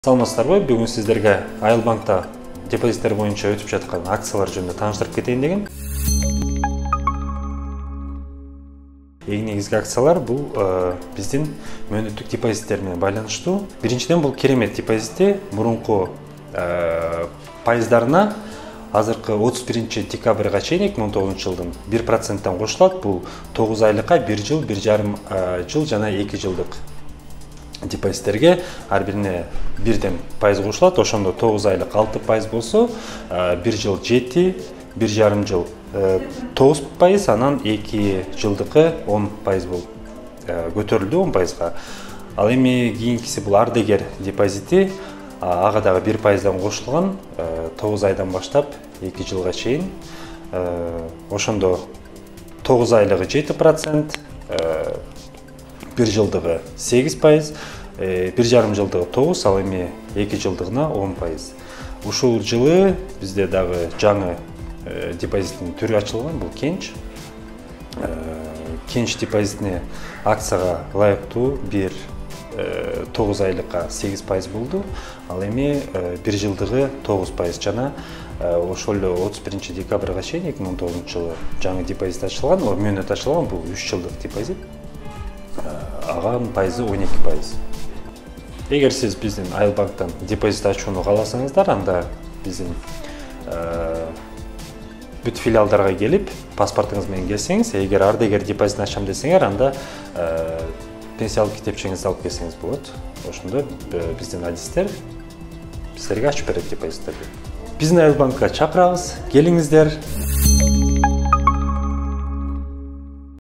Саламатсыздарбы, бүгүн сиздерге Айылбанкта депозиттер боюнча өтүп жаткан акциялар жөнүндө тааныштырып кетейин деген. Эң негизги акциялар бул биздин мөөнөттүк депозиттер менен байланыштуу. Биринчиден бул керемет депозити мурунку пайыздарына азыркы 31 декабрга чейин 2009 жылдын 1%тан кошулат. Бул 9 айлыкка 1 жыл, 1,5 жыл жана 2 жылдык депозиттерге ар бирине бирден пайыз кошулат. Ошондо 9 айлык 6% болсо, 1 жыл 7, 1,5 жыл 9%, анан 2 жылдыкы 10% болуп көтөрүлдү 10%га. Ал эми кийинкиси бул ардегер депозити, ага дагы 1%дан кошулган, 9 айдан баштап 2 жылга чейин. Ошондо 9 айлыгы 7%, 1 жылдыгы 8%, 1,5 жылдыгы 9%, ал эми 2 жылдыгына 10%. Ушул жылы бизде дагы жаңы депозиттин түрү ачылган, бул кенч. Кенч депозитине акцияга ылайыктуу 9 айлыкка 8% болду. Ал эми 1 жылдыгы 9% жана ошол эле 31 декабрга чейин 2009 жылы жаңы депозит ачылган, мөөнөт ачылган, бул 3 жылдык депозит. Аганын пайызы 12%. Эгер сиз биздин Айылбанктан депозит ачууну кааласаңыздар, анда биздин бүт филиалдарга келип, паспортуңуз менен келсеңиз, эгер ардегер депозит ачам десеңер, анда пенсиялык китепчеңизди алып келсеңиз болот. Ошондо биздин адистер силерге ачып берет депозиттерди. Биздин Айылбанкка чакырабыз, келиңиздер.